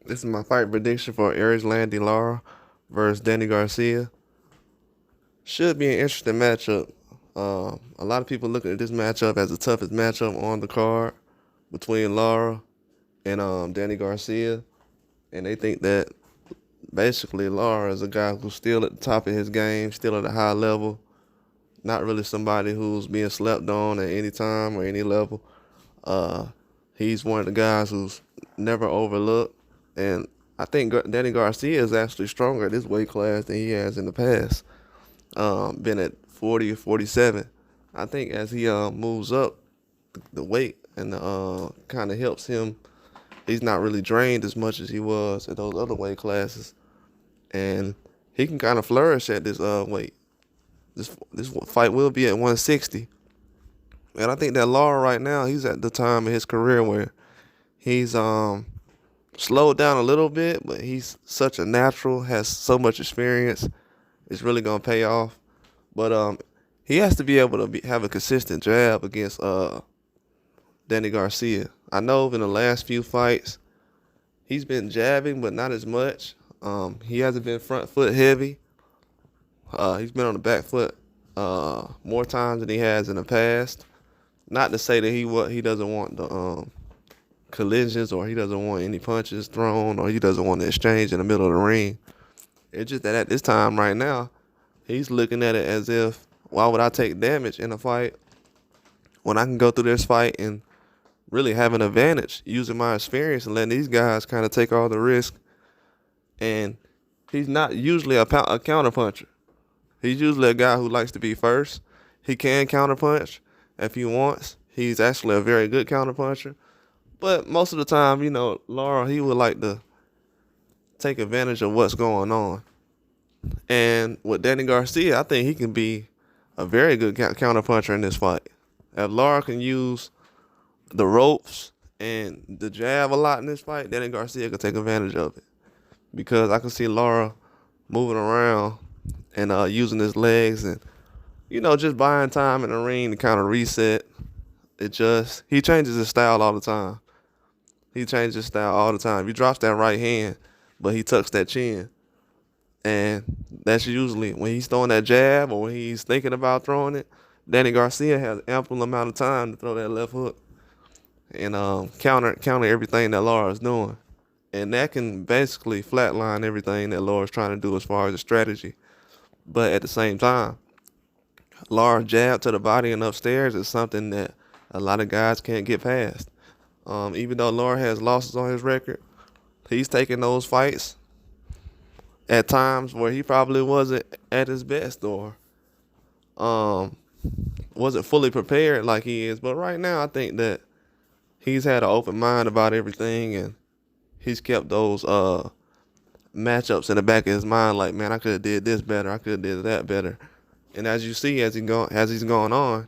This is my fight prediction for Erislandy Lara versus Danny Garcia. Should be an interesting matchup. A lot of people looking at this matchup as the toughest matchup on the card between Lara and Danny Garcia, and they think that basically Lara is a guy who's still at the top of his game, still at a high level, not really somebody who's being slept on at any time or any level. Uh, he's one of the guys who's never overlooked, and I think Danny Garcia is actually stronger at this weight class than he has in the past. Been at 40 or 47. I think as he moves up the weight and kind of helps him, he's not really drained as much as he was at those other weight classes, and he can kind of flourish at this weight. This fight will be at 160. And I think that Lara right now, he's at the time of his career where he's slowed down a little bit, but he's such a natural, has so much experience. It's really gonna pay off. But he has to be able to have a consistent jab against Danny Garcia. I know in the last few fights he's been jabbing, but not as much. He hasn't been front foot heavy. He's been on the back foot more times than he has in the past. Not to say that he doesn't want the collisions, or he doesn't want any punches thrown, or he doesn't want the exchange in the middle of the ring. It's just that at this time right now, he's looking at it as if, why would I take damage in a fight when I can go through this fight and really have an advantage using my experience and letting these guys kind of take all the risk. And he's not usually a counterpuncher. He's usually a guy who likes to be first. He can counterpunch if he wants. He's actually a very good counterpuncher. But most of the time, Lara, he would like to take advantage of what's going on. And with Danny Garcia, I think he can be a very good counterpuncher in this fight. If Lara can use the ropes and the jab a lot in this fight, Danny Garcia can take advantage of it. Because I can see Lara moving around and using his legs and, just buying time in the ring to kind of reset. He changes his style all the time. He changes his style all the time. He drops that right hand, but he tucks that chin. And that's usually when he's throwing that jab or when he's thinking about throwing it, Danny Garcia has ample amount of time to throw that left hook and counter everything that Lara is doing. And that can basically flatline everything that Lara's trying to do as far as the strategy. But at the same time, Lara's jab to the body and upstairs is something that a lot of guys can't get past. Even though Lara has losses on his record, he's taking those fights at times where he probably wasn't at his best or wasn't fully prepared like he is. But right now, I think that he's had an open mind about everything, and he's kept those matchups in the back of his mind. Like, man, I could have did this better. I could have did that better. And as you see, as he's gone on,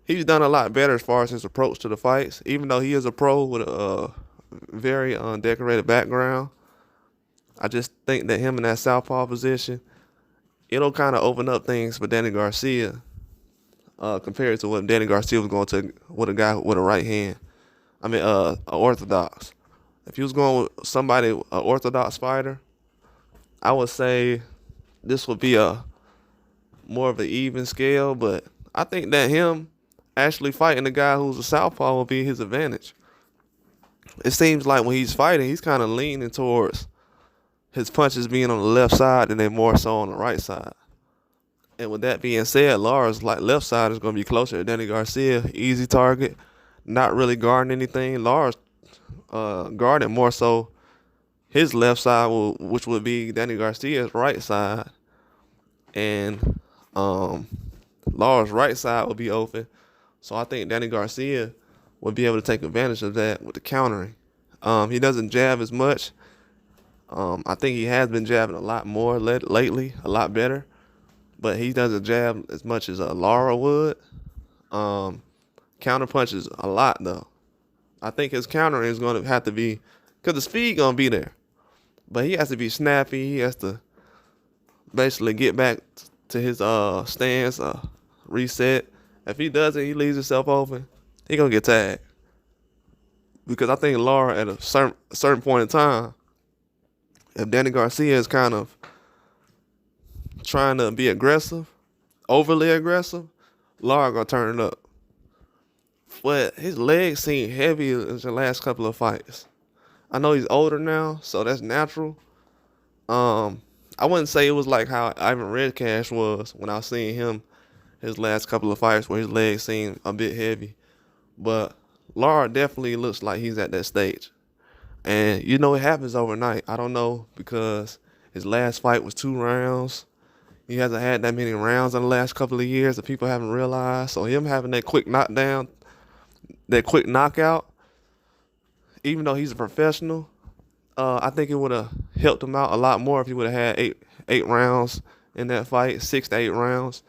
he's done a lot better as far as his approach to the fights. Even though he is a pro with a very decorated background, I just think that him in that southpaw position, it'll kind of open up things for Danny Garcia compared to what Danny Garcia was going to with a guy with a right hand. I mean, a orthodox. If he was going with somebody, an orthodox fighter, I would say this would be a more of an even scale. But I think that him actually fighting a guy who's a southpaw will be his advantage. It seems like when he's fighting, he's kind of leaning towards his punches being on the left side and then more so on the right side. And with that being said, Lara's left side is going to be closer to Danny Garcia. Easy target, not really guarding anything. Lara's guarding more so his left side, which would be Danny Garcia's right side. And Lara's right side will be open. So I think Danny Garcia would be able to take advantage of that with the countering. He doesn't jab as much. I think he has been jabbing a lot more lately, a lot better. But he doesn't jab as much as Lara would. Counter punches a lot, though. I think his countering is going to have to be, because the speed going to be there. But he has to be snappy. He has to basically get back to his stance, reset. If he doesn't, he leaves himself open, he going to get tagged. Because I think Lara at a certain point in time, If Danny Garcia is kind of trying to be aggressive, overly aggressive, Lara gonna turn it up. But his legs seem heavy in the last couple of fights. I know he's older now, so that's natural. I wouldn't say it was like how Ivan Redcash was when I was seeing him his last couple of fights where his legs seemed a bit heavy. But Lara definitely looks like he's at that stage. And you know it happens overnight. I don't know because his last fight was 2 rounds. He hasn't had that many rounds in the last couple of years that people haven't realized. So him having that quick knockdown, that quick knockout, even though he's a professional, I think it would have helped him out a lot more if he would have had eight rounds in that fight, 6 to 8 rounds.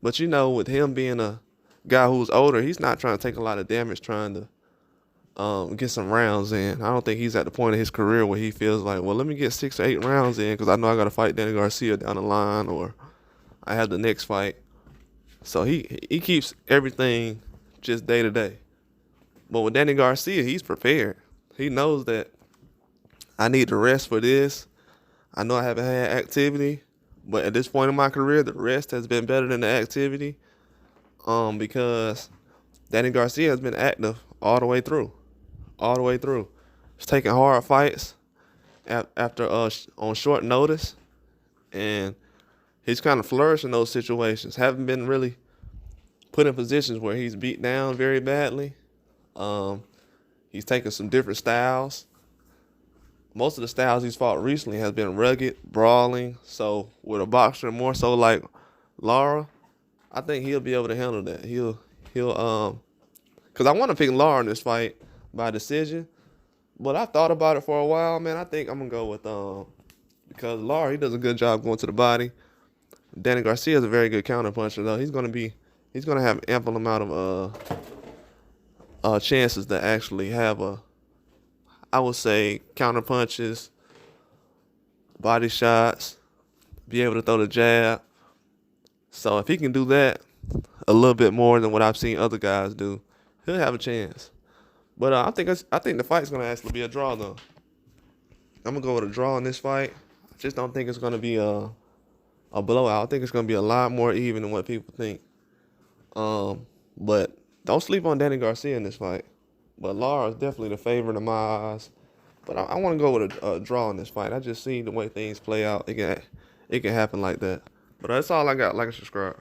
But you know, with him being a guy who's older, he's not trying to take a lot of damage trying to get some rounds in. I don't think he's at the point of his career where he feels like, well, let me get 6 or 8 rounds in because I know I got to fight Danny Garcia down the line or I have the next fight. So he keeps everything just day to day. But with Danny Garcia, he's prepared. He knows that I need to rest for this. I know I haven't had activity, but at this point in my career, the rest has been better than the activity because Danny Garcia has been active all the way through. All the way through. He's taking hard fights after on short notice, and he's kind of flourished in those situations. Haven't been really put in positions where he's beat down very badly. He's taken some different styles. Most of the styles he's fought recently has been rugged, brawling. So with a boxer more so like Lara, I think he'll be able to handle that. He'll because I want to pick Lara in this fight by decision, but I thought about it for a while, man. I think I'm gonna go with because Lara, he does a good job going to the body. Danny Garcia is a very good counterpuncher though. He's gonna have ample amount of chances to actually have I would say counter punches, body shots, be able to throw the jab. So if he can do that a little bit more than what I've seen other guys do, he'll have a chance. But I think the fight's gonna actually be a draw though. I'm gonna go with a draw in this fight. I just don't think it's gonna be a blowout. I think it's gonna be a lot more even than what people think. But don't sleep on Danny Garcia in this fight. But Lara is definitely the favorite in my eyes. But I want to go with a draw in this fight. I just see the way things play out. It can happen like that. But that's all I got. Like and subscribe.